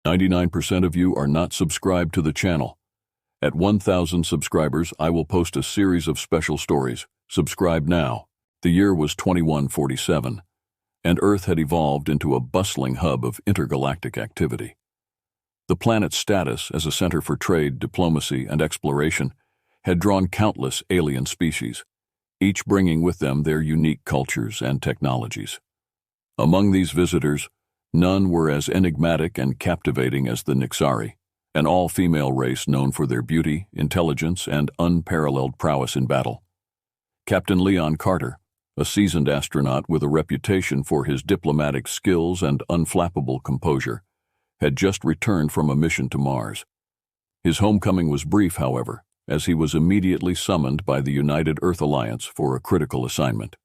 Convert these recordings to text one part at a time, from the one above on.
99% of you are not subscribed to the channel. At 1,000 subscribers, I will post a series of special stories. Subscribe now. The year was 2147, and Earth had evolved into a bustling hub of intergalactic activity. The planet's status as a center for trade, diplomacy, and exploration had drawn countless alien species, each bringing with them their unique cultures and technologies. Among these visitors, none were as enigmatic and captivating as the Nixari, an all-female race known for their beauty, intelligence, and unparalleled prowess in battle. Captain Leon Carter, a seasoned astronaut with a reputation for his diplomatic skills and unflappable composure, had just returned from a mission to Mars. His homecoming was brief, however, as he was immediately summoned by the United Earth Alliance for a critical assignment.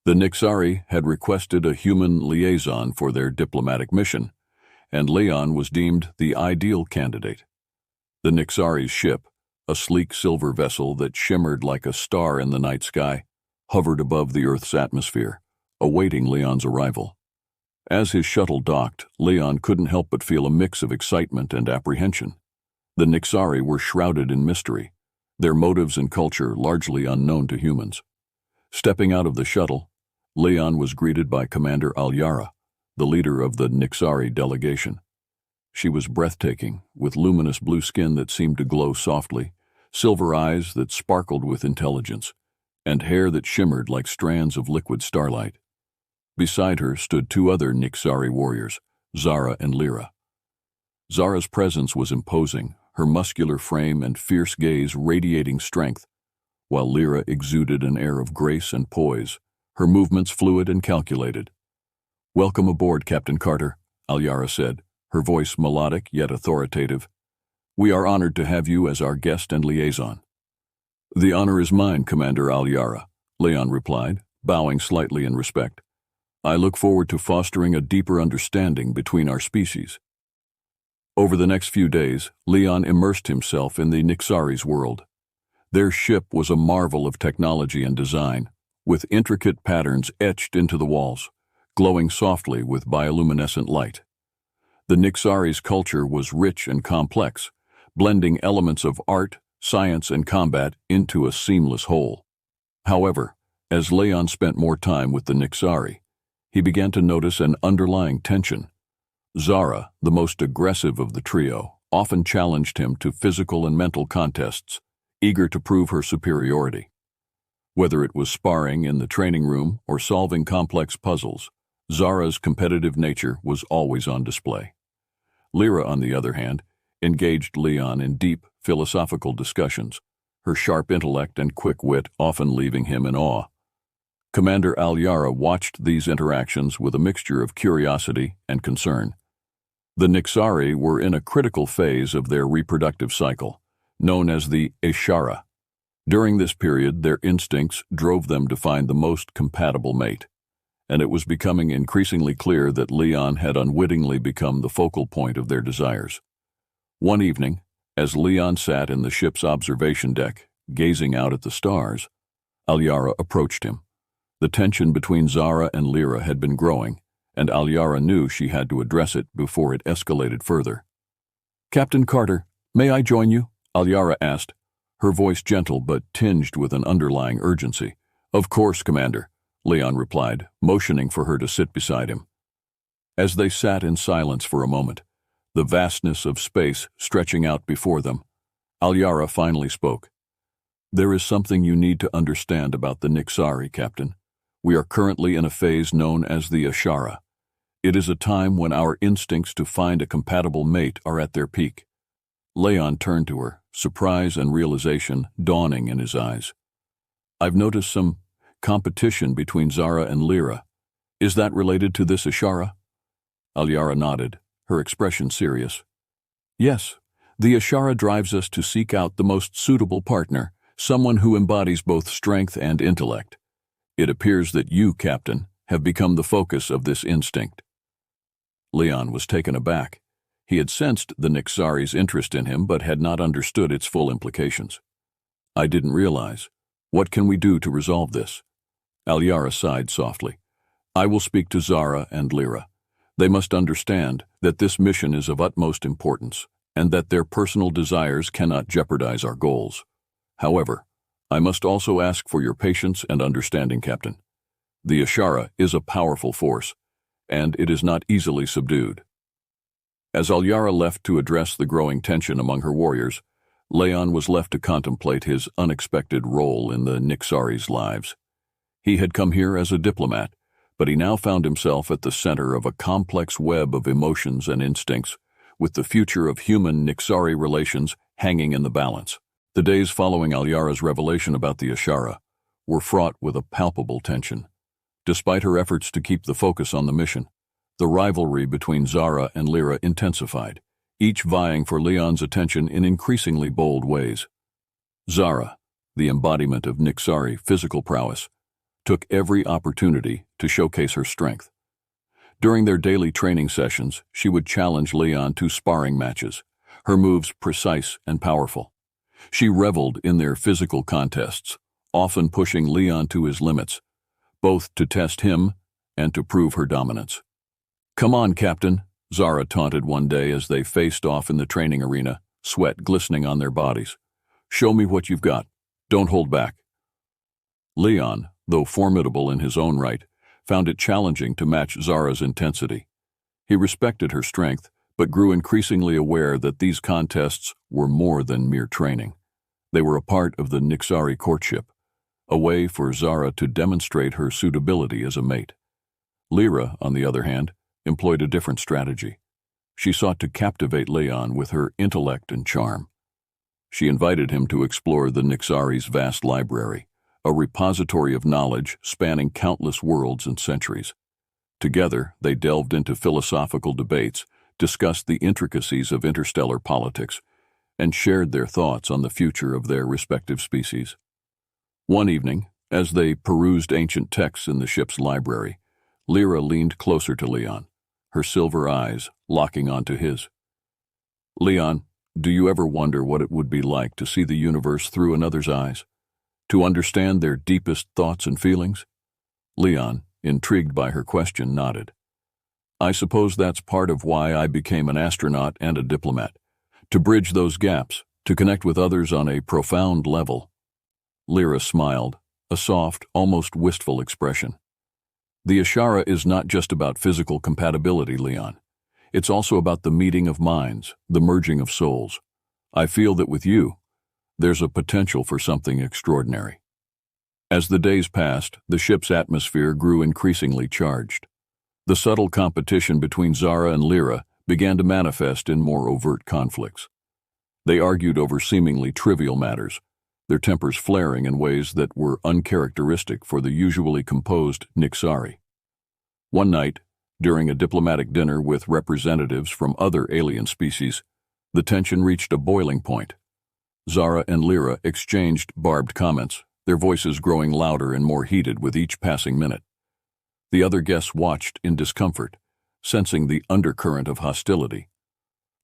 The Nixari had requested a human liaison for their diplomatic mission, and Leon was deemed the ideal candidate. The Nixari's ship, a sleek silver vessel that shimmered like a star in the night sky, hovered above the Earth's atmosphere, awaiting Leon's arrival. As his shuttle docked, Leon couldn't help but feel a mix of excitement and apprehension. The Nixari were shrouded in mystery, their motives and culture largely unknown to humans. Stepping out of the shuttle, Leon was greeted by Commander Alyara, the leader of the Nixari delegation. She was breathtaking, with luminous blue skin that seemed to glow softly, silver eyes that sparkled with intelligence, and hair that shimmered like strands of liquid starlight. Beside her stood two other Nixari warriors, Zara and Lyra. Zara's presence was imposing, her muscular frame and fierce gaze radiating strength, while Lyra exuded an air of grace and poise, her movements fluid and calculated. "Welcome aboard, Captain Carter," Alyara said, her voice melodic yet authoritative. "We are honored to have you as our guest and liaison." "The honor is mine, Commander Alyara," Leon replied, bowing slightly in respect. "I look forward to fostering a deeper understanding between our species." Over the next few days, Leon immersed himself in the Nixari's world. Their ship was a marvel of technology and design, with intricate patterns etched into the walls, glowing softly with bioluminescent light. The Nixari's culture was rich and complex, blending elements of art, science, and combat into a seamless whole. However, as Leon spent more time with the Nixari, he began to notice an underlying tension. Zara, the most aggressive of the trio, often challenged him to physical and mental contests, eager to prove her superiority. Whether it was sparring in the training room or solving complex puzzles, Zara's competitive nature was always on display. Lyra, on the other hand, engaged Leon in deep, philosophical discussions, her sharp intellect and quick wit often leaving him in awe. Commander Alyara watched these interactions with a mixture of curiosity and concern. The Nixari were in a critical phase of their reproductive cycle, known as the Ishara. During this period, their instincts drove them to find the most compatible mate, and it was becoming increasingly clear that Leon had unwittingly become the focal point of their desires. One evening, as Leon sat in the ship's observation deck, gazing out at the stars, Alyara approached him. The tension between Zara and Lyra had been growing, and Alyara knew she had to address it before it escalated further. "Captain Carter, may I join you?" Alyara asked, her voice gentle but tinged with an underlying urgency. "Of course, Commander," Leon replied, motioning for her to sit beside him. As they sat in silence for a moment, the vastness of space stretching out before them, Alyara finally spoke. "There is something you need to understand about the Nixari, Captain. We are currently in a phase known as the Ishara. It is a time when our instincts to find a compatible mate are at their peak." Leon turned to her, surprise and realization dawning in his eyes. "I've noticed some competition between Zara and Lyra. Is that related to this Ishara?" Alyara nodded, her expression serious. "Yes, the Ishara drives us to seek out the most suitable partner, someone who embodies both strength and intellect. It appears that you, Captain, have become the focus of this instinct." Leon was taken aback. He had sensed the Nixari's interest in him but had not understood its full implications. "I didn't realize. What can we do to resolve this?" Alyara sighed softly. "I will speak to Zara and Lyra. They must understand that this mission is of utmost importance and that their personal desires cannot jeopardize our goals. However, I must also ask for your patience and understanding, Captain. The Ashara is a powerful force, and it is not easily subdued. As Alyara left to address the growing tension among her warriors, Leon was left to contemplate his unexpected role in the Nixari's lives. He had come here as a diplomat, but he now found himself at the center of a complex web of emotions and instincts, with the future of human-Nixari relations hanging in the balance. The days following Alyara's revelation about the Ashara were fraught with a palpable tension. Despite her efforts to keep the focus on the mission, the rivalry between Zara and Lyra intensified, each vying for Leon's attention in increasingly bold ways. Zara, the embodiment of Nixari physical prowess, took every opportunity to showcase her strength. During their daily training sessions, she would challenge Leon to sparring matches, her moves precise and powerful. She reveled in their physical contests, often pushing Leon to his limits, both to test him and to prove her dominance. "Come on, Captain," Zara taunted one day as they faced off in the training arena, sweat glistening on their bodies. "Show me what you've got. Don't hold back." Leon, though formidable in his own right, found it challenging to match Zara's intensity. He respected her strength, but grew increasingly aware that these contests were more than mere training. They were a part of the Nixari courtship, a way for Zara to demonstrate her suitability as a mate. Lyra, on the other hand, employed a different strategy. She sought to captivate Leon with her intellect and charm. She invited him to explore the Nixari's vast library, a repository of knowledge spanning countless worlds and centuries. Together, they delved into philosophical debates, discussed the intricacies of interstellar politics, and shared their thoughts on the future of their respective species. One evening, as they perused ancient texts in the ship's library, Lyra leaned closer to Leon, her silver eyes locking onto his. "Leon, do you ever wonder what it would be like to see the universe through another's eyes? To understand their deepest thoughts and feelings?" Leon, intrigued by her question, nodded. "I suppose that's part of why I became an astronaut and a diplomat, to bridge those gaps, to connect with others on a profound level." Lyra smiled, a soft, almost wistful expression. "The Ashara is not just about physical compatibility, Leon. It's also about the meeting of minds, the merging of souls. I feel that with you, there's a potential for something extraordinary." As the days passed, the ship's atmosphere grew increasingly charged. The subtle competition between Zara and Lyra began to manifest in more overt conflicts. They argued over seemingly trivial matters, their tempers flaring in ways that were uncharacteristic for the usually composed Nixari. One night, during a diplomatic dinner with representatives from other alien species, the tension reached a boiling point. Zara and Lyra exchanged barbed comments, their voices growing louder and more heated with each passing minute. The other guests watched in discomfort, sensing the undercurrent of hostility.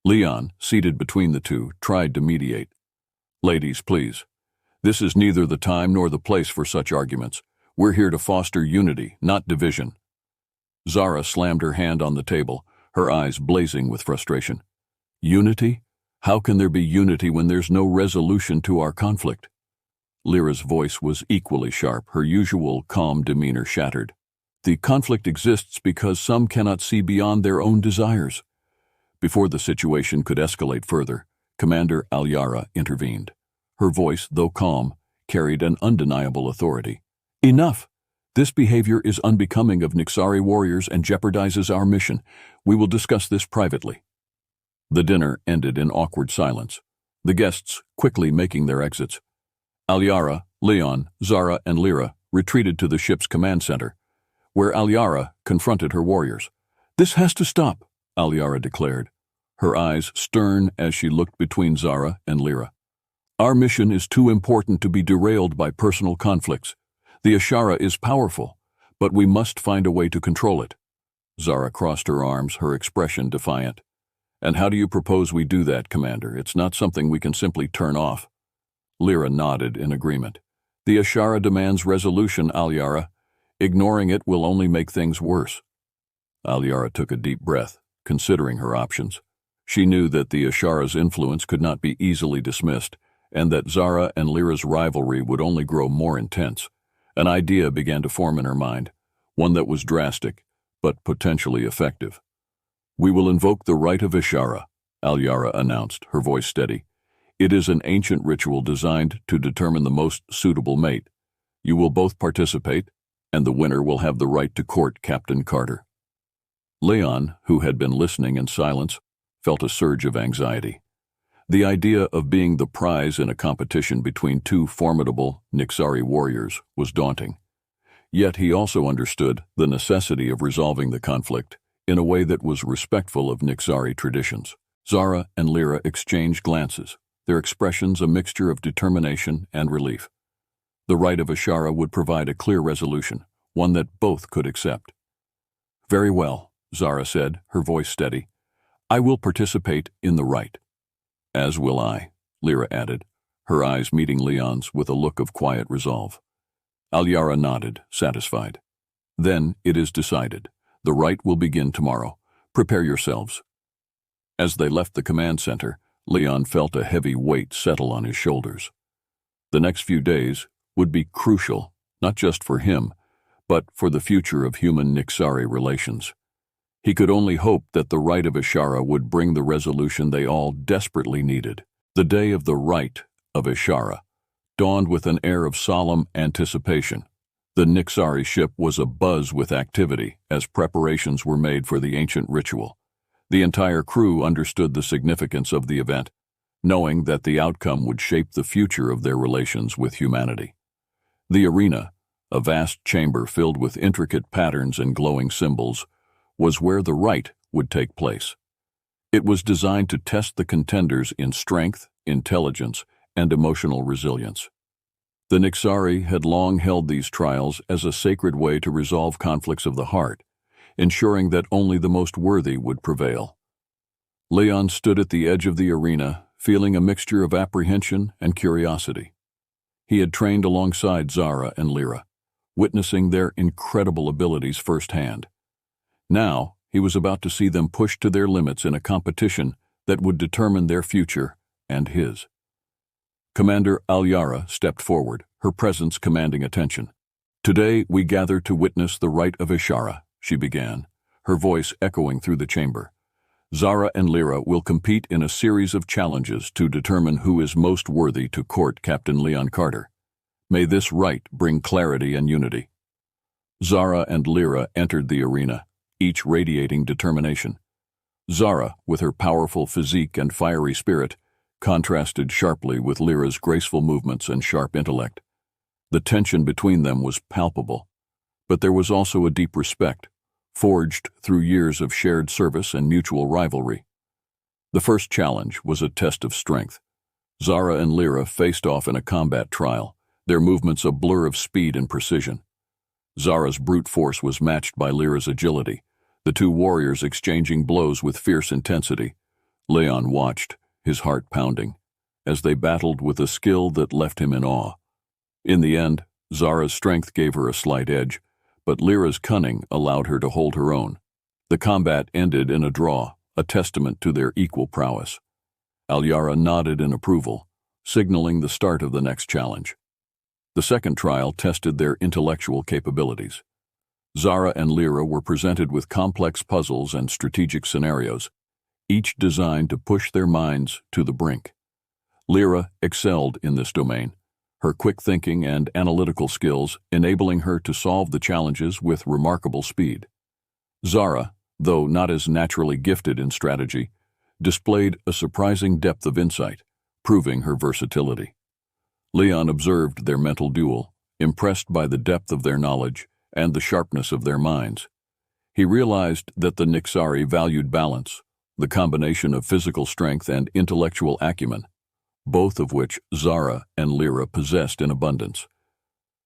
Leon, seated between the two, tried to mediate. "Ladies, please. This is neither the time nor the place for such arguments. We're here to foster unity, not division." Zara slammed her hand on the table, her eyes blazing with frustration. "Unity? How can there be unity when there's no resolution to our conflict?" Lyra's voice was equally sharp, her usual calm demeanor shattered. "The conflict exists because some cannot see beyond their own desires." Before the situation could escalate further, Commander Alyara intervened. Her voice, though calm, carried an undeniable authority. "Enough! This behavior is unbecoming of Nixari warriors and jeopardizes our mission. We will discuss this privately." The dinner ended in awkward silence, the guests quickly making their exits. Alyara, Leon, Zara, and Lyra retreated to the ship's command center, where Alyara confronted her warriors. "This has to stop," Alyara declared, her eyes stern as she looked between Zara and Lyra. "Our mission is too important to be derailed by personal conflicts. The Ashara is powerful, but we must find a way to control it." Zara crossed her arms, her expression defiant. "And how do you propose we do that, Commander? It's not something we can simply turn off." Lyra nodded in agreement. "The Ashara demands resolution, Alyara. Ignoring it will only make things worse." Alyara took a deep breath, considering her options. She knew that the Ashara's influence could not be easily dismissed, and that Zara and Lyra's rivalry would only grow more intense. An idea began to form in her mind, one that was drastic, but potentially effective. "We will invoke the Rite of Ashara," Alyara announced, her voice steady. "It is an ancient ritual designed to determine the most suitable mate. You will both participate, and the winner will have the right to court Captain Carter." Leon, who had been listening in silence, felt a surge of anxiety. The idea of being the prize in a competition between two formidable Nixari warriors was daunting. Yet he also understood the necessity of resolving the conflict in a way that was respectful of Nixari traditions. Zara and Lyra exchanged glances, their expressions a mixture of determination and relief. The Rite of Ashara would provide a clear resolution, one that both could accept. "Very well," Zara said, her voice steady. "I will participate in the rite." "As will I," Lyra added, her eyes meeting Leon's with a look of quiet resolve. Alyara nodded, satisfied. "Then it is decided. The rite will begin tomorrow. Prepare yourselves." As they left the command center, Leon felt a heavy weight settle on his shoulders. The next few days would be crucial, not just for him, but for the future of human-Nixari relations. He could only hope that the Rite of Ashara would bring the resolution they all desperately needed. The day of the Rite of Ashara dawned with an air of solemn anticipation. The Nixari ship was abuzz with activity as preparations were made for the ancient ritual. The entire crew understood the significance of the event, knowing that the outcome would shape the future of their relations with humanity. The arena, a vast chamber filled with intricate patterns and glowing symbols, was where the rite would take place. It was designed to test the contenders in strength, intelligence, and emotional resilience. The Nixari had long held these trials as a sacred way to resolve conflicts of the heart, ensuring that only the most worthy would prevail. Leon stood at the edge of the arena, feeling a mixture of apprehension and curiosity. He had trained alongside Zara and Lyra, witnessing their incredible abilities firsthand. Now, he was about to see them pushed to their limits in a competition that would determine their future and his. Commander Alyara stepped forward, her presence commanding attention. "Today we gather to witness the Rite of Ashara," she began, her voice echoing through the chamber. "Zara and Lyra will compete in a series of challenges to determine who is most worthy to court Captain Leon Carter. May this rite bring clarity and unity." Zara and Lyra entered the arena, each radiating determination. Zara, with her powerful physique and fiery spirit, contrasted sharply with Lyra's graceful movements and sharp intellect. The tension between them was palpable, but there was also a deep respect, forged through years of shared service and mutual rivalry. The first challenge was a test of strength. Zara and Lyra faced off in a combat trial, their movements a blur of speed and precision. Zara's brute force was matched by Lyra's agility, the two warriors exchanging blows with fierce intensity. Leon watched, his heart pounding, as they battled with a skill that left him in awe. In the end, Zara's strength gave her a slight edge, but Lyra's cunning allowed her to hold her own. The combat ended in a draw, a testament to their equal prowess. Alyara nodded in approval, signaling the start of the next challenge. The second trial tested their intellectual capabilities. Zara and Lyra were presented with complex puzzles and strategic scenarios, each designed to push their minds to the brink. Lyra excelled in this domain, her quick thinking and analytical skills enabling her to solve the challenges with remarkable speed. Zara, though not as naturally gifted in strategy, displayed a surprising depth of insight, proving her versatility. Leon observed their mental duel, impressed by the depth of their knowledge and the sharpness of their minds. He realized that the Nixari valued balance, the combination of physical strength and intellectual acumen, both of which Zara and Lyra possessed in abundance.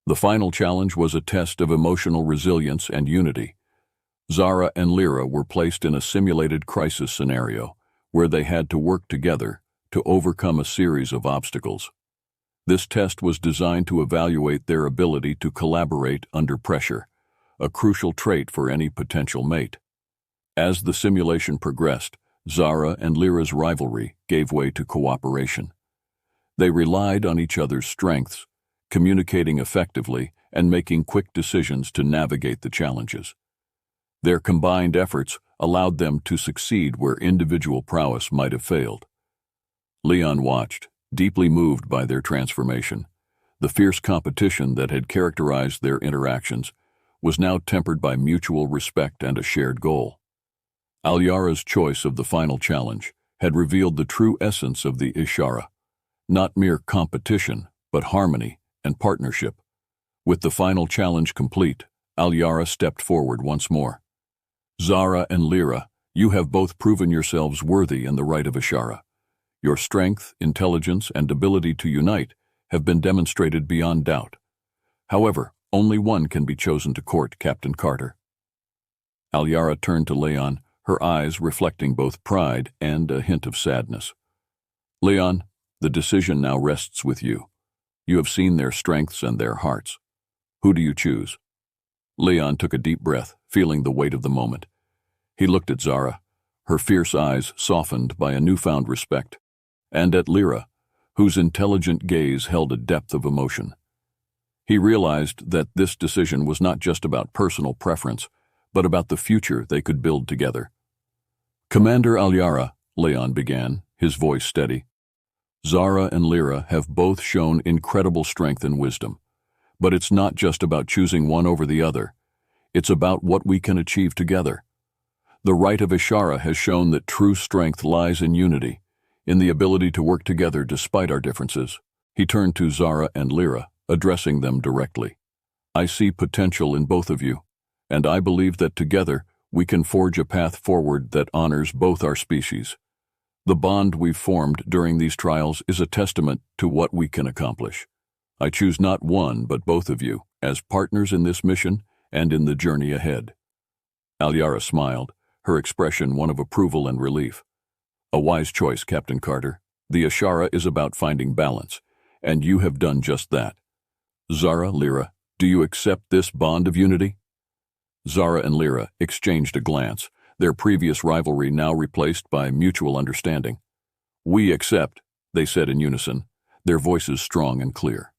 The final challenge was a test of emotional resilience and unity. Zara and Lyra were placed in a simulated crisis scenario where they had to work together to overcome a series of obstacles. This test was designed to evaluate their ability to collaborate under pressure, a crucial trait for any potential mate. As the simulation progressed, Zara and Lyra's rivalry gave way to cooperation. They relied on each other's strengths, communicating effectively and making quick decisions to navigate the challenges. Their combined efforts allowed them to succeed where individual prowess might have failed. Leon watched, deeply moved by their transformation. The fierce competition that had characterized their interactions was now tempered by mutual respect and a shared goal. Alyara's choice of the final challenge had revealed the true essence of the Ishara, not mere competition, but harmony and partnership. With the final challenge complete, Alyara stepped forward once more. Zara and Lyra, you have both proven yourselves worthy in the right of Ishara. Your strength, intelligence, and ability to unite have been demonstrated beyond doubt. However, only one can be chosen to court Captain Carter. Alyara turned to Leon, her eyes reflecting both pride and a hint of sadness. Leon, the decision now rests with you. You have seen their strengths and their hearts. Who do you choose? Leon took a deep breath, feeling the weight of the moment. He looked at Zara, her fierce eyes softened by a newfound respect, and at Lyra, whose intelligent gaze held a depth of emotion. He realized that this decision was not just about personal preference, but about the future they could build together. Commander Alyara, Leon began, his voice steady. Zara and Lyra have both shown incredible strength and wisdom. But it's not just about choosing one over the other. It's about what we can achieve together. The right of Ishara has shown that true strength lies in unity, in the ability to work together despite our differences. He turned to Zara and Lyra, addressing them directly. I see potential in both of you, and I believe that together we can forge a path forward that honors both our species. The bond we've formed during these trials is a testament to what we can accomplish. I choose not one, but both of you, as partners in this mission and in the journey ahead. Alyara smiled, her expression one of approval and relief. A wise choice, Captain Carter. The Ishara is about finding balance, and you have done just that. Zara, Lyra, do you accept this bond of unity? Zara and Lyra exchanged a glance, their previous rivalry now replaced by mutual understanding. We accept, they said in unison, their voices strong and clear.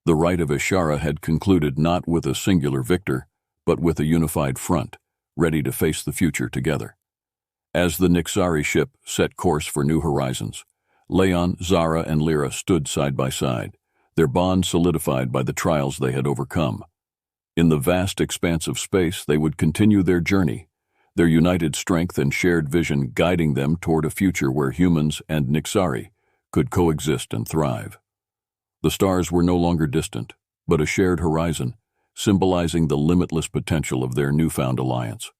The right of Ishara had concluded not with a singular victor, but with a unified front, ready to face the future together. As the Nixari ship set course for new horizons, Leon, Zara, and Lyra stood side by side, their bond solidified by the trials they had overcome. In the vast expanse of space, they would continue their journey, their united strength and shared vision guiding them toward a future where humans and Nixari could coexist and thrive. The stars were no longer distant, but a shared horizon, symbolizing the limitless potential of their newfound alliance.